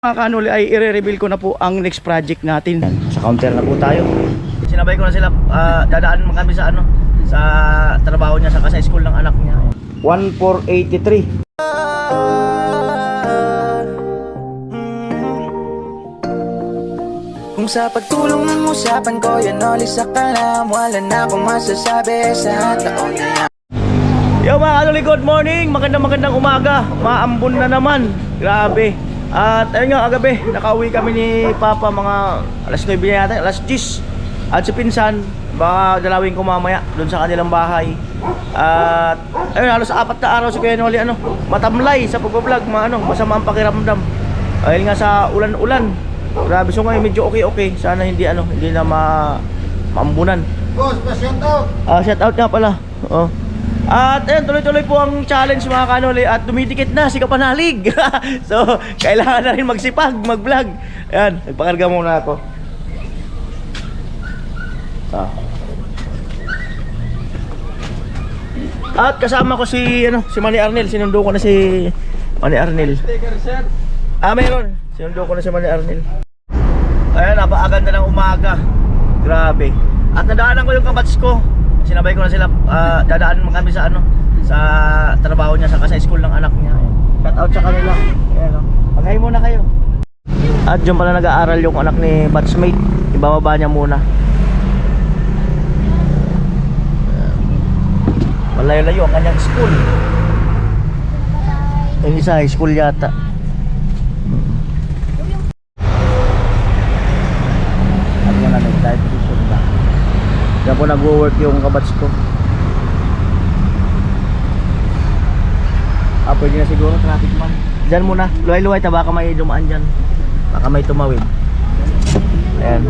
Mga kanuli ay i-reveal ko na po ang next project natin. Sa counter na po tayo. Sinabay ko na sila, dadaan kami sa sa trabaho niya sa school ng anak niya. 1483. Kung sa pagtulong ng usapan ko, yan olis sa kalam. Wala na akong masasabi sa taon na. Yo mga kanuli, good morning. Magandang umaga. Maambon na naman. Grabe. At ayun nga, kagabi, nakauwi kami ni Papa mga alas 9 na yata, alas 10. At si Pinsan, baka dalawin ko mamaya doon sa kanilang bahay. At ayun, halos 4 na araw si Kuya Noli, matamlay sa pag-vlog, masama ang pakiramdam. Ayun nga sa ulan-ulan. Grabe, so ngayon medyo okay. Sana hindi na maambunan. Boss, pa-shout out. Shout out nga pala. Oh. At ayun, tuloy-tuloy po ang challenge mga kanoli. At dumidikit na si Kapanalig. So, kailangan na rin magsipag, mag-vlog. Ayan, nagpakarga muna ako. At kasama ko si Manny Arnel. Sinundo ko na si Manny Arnel. Meron. Sinundo ko na si Manny Arnel. Ayan, napakaganda ng umaga. Grabe. At nadaanan ko yung kabats ko. Sinabay ko na sila, dadaan kami sa sa trabaho niya sa school ng anak niya. Shout out sa kanila. Ayan, Mag-hi muna kayo. At diyan pala nag-aaral yung anak ni batchmate. Ibababa niya muna. Malayo-layo ang kanyang school. Yung isa high school yata. At yun na nag-type vision ba. Diyan po nag-work yung kabats ko. Pwede na siguro traffic man. Diyan muna, luway-luway, baka may dumaan dyan. Baka may tumawid. Ayan.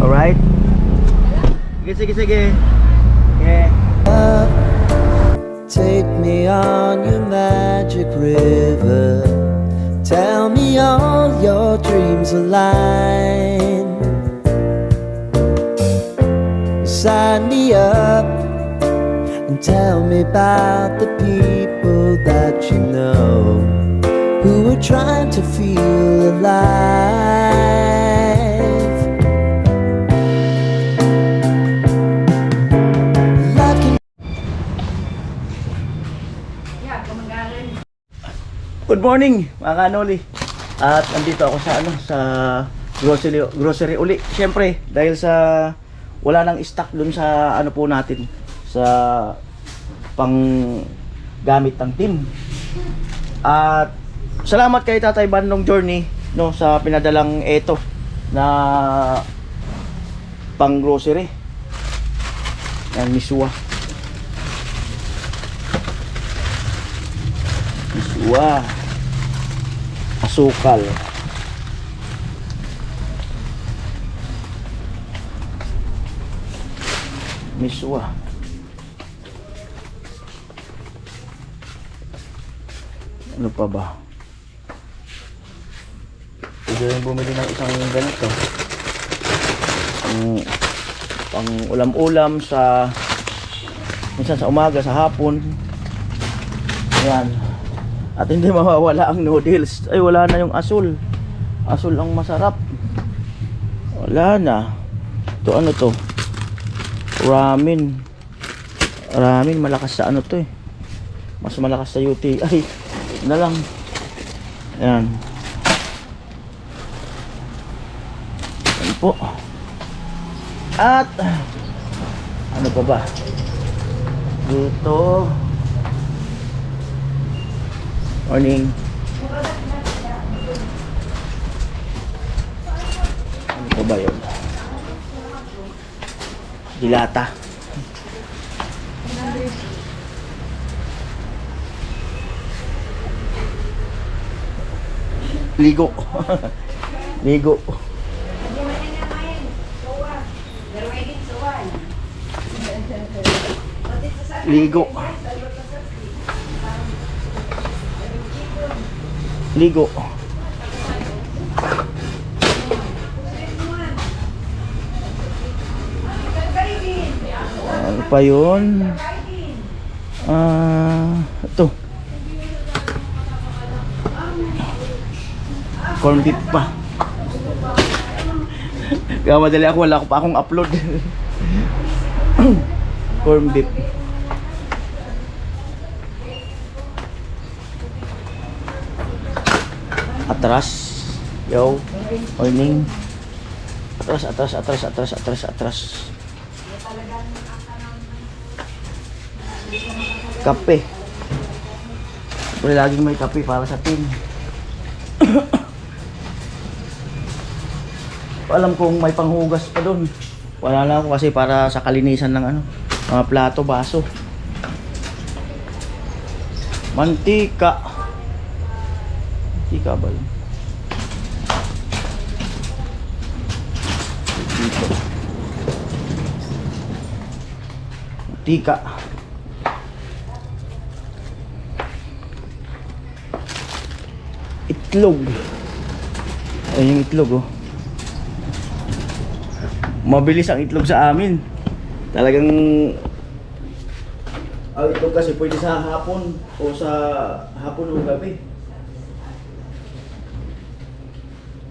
Alright. Sige. Yeah. Take me on your magic river. Tell me all your dreams align. Sign me up and tell me about the people that you know who are trying to feel alive. Good morning mga kanoli. At andito ako sa grocery uli. Siyempre dahil sa wala nang stock dun sa po natin sa pang gamit ng team. At salamat kay Tatay Bandong Journey sa pinadalang eto na pang grocery. Yan, miswa. Asukal. Miswa. Ano pa ba? Pwede rin bumili ng isang ganito. Pang ulam-ulam minsan sa umaga, sa hapon. Ayan. At hindi mawawala ang noodles. Ay, wala na yung asul. Asul ang masarap. Wala na. Ito to? Ramen. Malakas sa to eh. Mas malakas sa UTI. Na lang. Ayan. Ayan po. At ano pa ba? Dito. Morning. Ano pa ba yun? Dilata. Ligo. Ligo. Ligo. Ano pa yun? Ito. Corn beef pa. Kaya madali ako, wala ko pa akong upload. Corn beef. Atras. Yo. Morning. Atras. Kape. Siyempre laging may kape para sa team. Alam kong may panghugas pa doon. Wala na ako kasi para sa kalinisan ng ano, mga plato, baso. Mantika. Mantika ba yun? Dito. Mantika. Itlog. Ayun yung itlog oh. Mabilis ang itlog sa amin. Talagang ang itlog kasi pwede sa hapon o o gabi.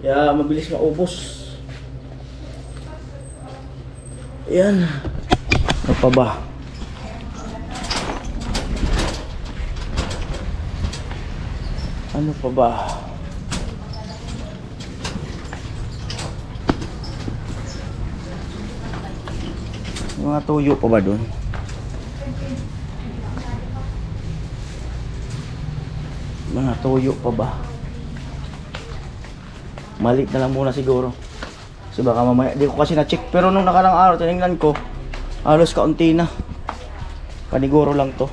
Kaya mabilis maubos. Ayan. Ano pa ba? Ano pa ba? Mga tuyo pa ba doon? Mga tuyo pa ba? Maliit na lang muna siguro. Kasi baka mamaya, di ko kasi na-check. Pero nung nakarang araw, tinignan ko, halos kaunti na. Paniguro lang to.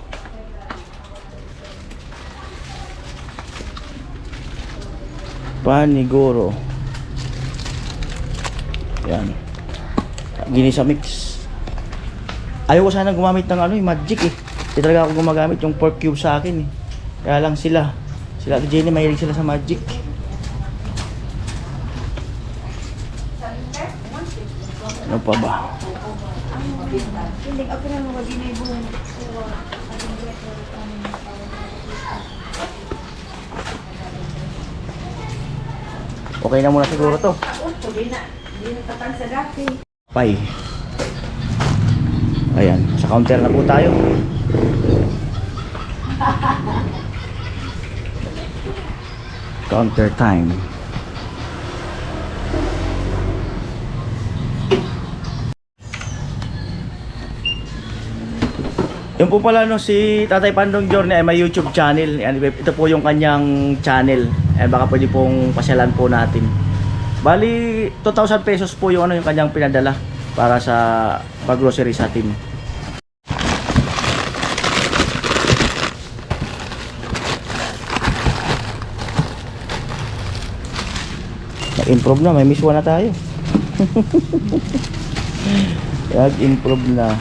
Paniguro. Yan. Ginisa mix. Ayaw ko sana gumamit ng ano, yung magic eh. Hindi talaga ako gumagamit yung pork cube sa akin eh. Kaya lang sila at Jenny, mahilig sila sa magic. Ano pa ba? Okay na muna siguro to. Pay. Ayan, sa counter na po tayo. Counter time. Yung po pala no, si Tatay Pandong Journey ay may YouTube channel. Ito po yung kanyang channel. Baka pwede pong pasyalan po natin. Bali 2,000 pesos po yung ano yung kanyang pinadala para sa pag-grocery sa team. Nag-improve na, may miswa na tayo. Nag-improve na.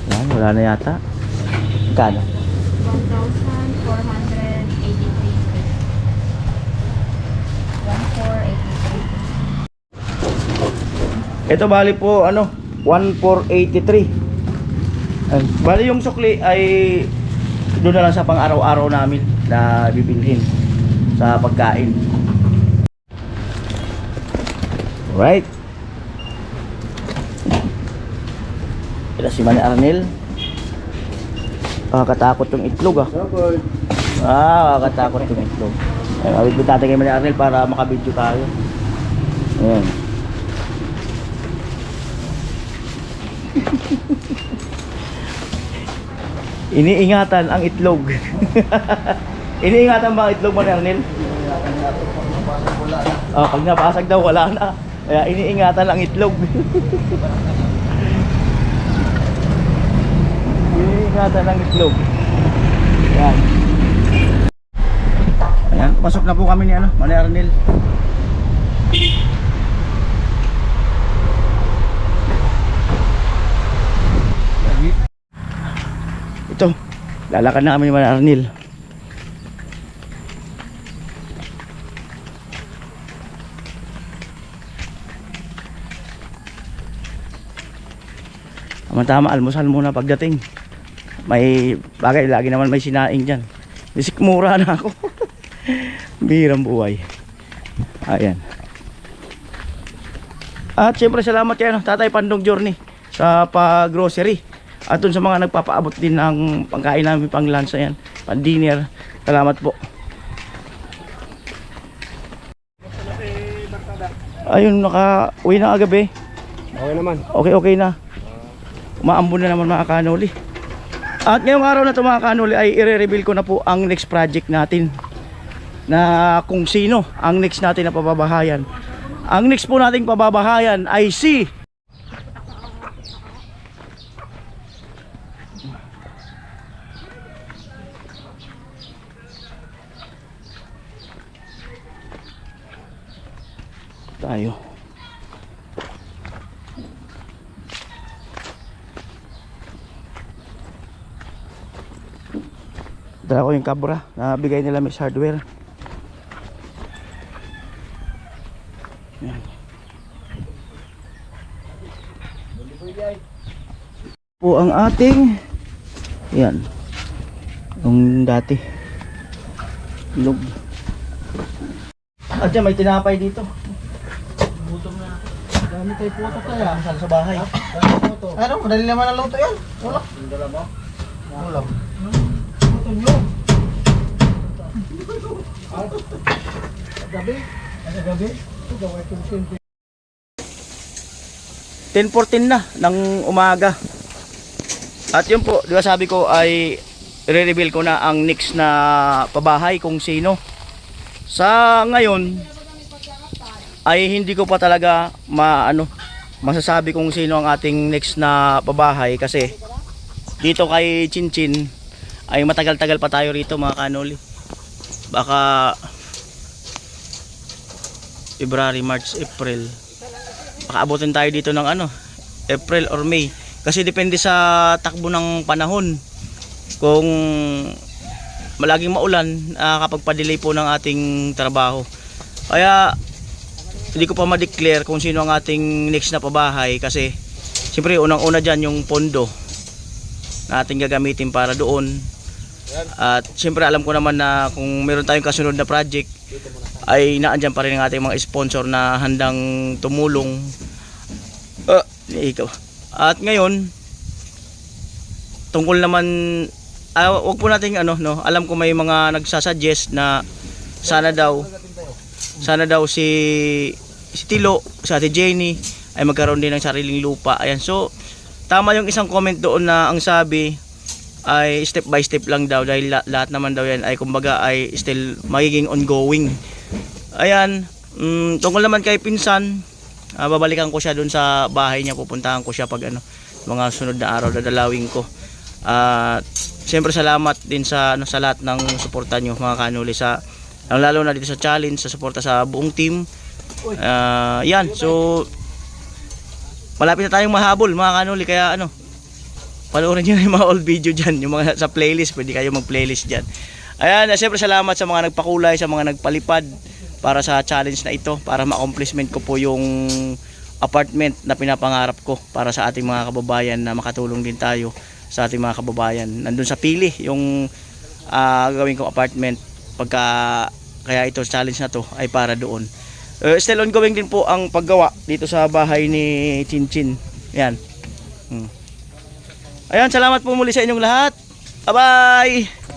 Yan, wala na yata. Kano? 1,483. Ito bali po ano 1,483. Bali yung sukli ay doon na lang sa pang araw-araw namin na bibilhin sa pagkain. Right. Ito si Manny Arnel. Kakatakot yung itlog ah. Kakatakot yung itlog. Ay, awit mo tatay kay Manny Arnel para makabidyo tayo. Ayan. Iniingatan ang itlog. Iniingatan ba ang itlog mo, Arnel? Pag napasag daw wala na. Kaya iniingatan ang itlog. Iniingatan ang itlog. Ayan. Ayan, pasok na po kami ni ano, Manny Arnel. Ito, lalakad na kami ni Manny Arnel. Tama, almusal muna pagdating. May bagay, lagi naman may sinaing dyan. Isikmura na ako. Birang buhay. Ayan. At syempre salamat kay Tatay Pandong Journey sa pag-grocery. At dun sa mga nagpapaabot din ng pangkain namin pang lunch yan, pang dinner. Salamat po. Ayun, naka-uwi na agabi. Okay naman. Okay na. Umaambon na naman mga kanoli. At ngayong araw na ito mga kanoli ay i-reveal ko na po ang next project natin. Na kung sino ang next natin na pababahayan. Ang next po nating pababahayan ay si tayo. Dala ko yung kabra na bigay nila Miss Hardware. Yan. Po ang ating yan yung dati log. At dyan may tinapay dito. Gutom na ako. Dami tayo puto kaya sa bahay. Ano? Madali naman ang luto yan. Wala. Wala. Puto nyo. Gabi? Ano gabi? 10:14 na ng umaga. At yun po, di ba sabi ko ay i-reveal ko na ang next na pabahay kung sino. Sa ngayon ay hindi ko pa talaga masasabi kung sino ang ating next na pabahay kasi dito kay Chinchin ay matagal-tagal pa tayo rito mga kanoli. Baka February, March, April. Baka abutin tayo dito ng April or May. Kasi depende sa takbo ng panahon. Kung malaging maulan, kapag pa-delay po ng ating trabaho. Kaya hindi ko pa ma-declare kung sino ang ating next na pabahay kasi siyempre unang-una dyan yung pondo na ating gagamitin para doon. At siyempre alam ko naman na kung meron tayong kasunod na project ay naandyan pa rin ang ating mga sponsor na handang tumulong. Ikaw. At ngayon tungkol naman wag po nating alam ko may mga nagsasuggest na sana daw si Tilo, si Ate Jenny ay magkaroon din ng sariling lupa. Ayan, so tama yung isang comment doon na ang sabi ay step by step lang daw dahil lahat naman daw yan ay kumbaga ay still magiging ongoing. Ayan, tungkol naman kay pinsan, babalikan ko siya doon sa bahay niya, pupuntahan ko siya pag mga sunod na araw dadalawin ko. Siyempre salamat din sa lahat ng suporta nyo mga kanuli sa lalo na dito sa challenge, sa suporta sa buong team. Yan, so malapit na tayong mahabol mga kanuli kaya panoorin nyo na yung mga old video dyan, yung mga sa playlist, pwede kayo mag playlist dyan. Ayan, siyempre salamat sa mga nagpakulay, sa mga nagpalipad para sa challenge na ito, para ma-accomplishment ko po yung apartment na pinapangarap ko para sa ating mga kababayan na makatulong din tayo sa ating mga kababayan. Nandun sa pili yung gagawin kong apartment kaya ito challenge na to ay para doon. Still ongoing din po ang paggawa dito sa bahay ni Chinchin. Yan. Ayan, salamat po muli sa inyong lahat. Bye bye.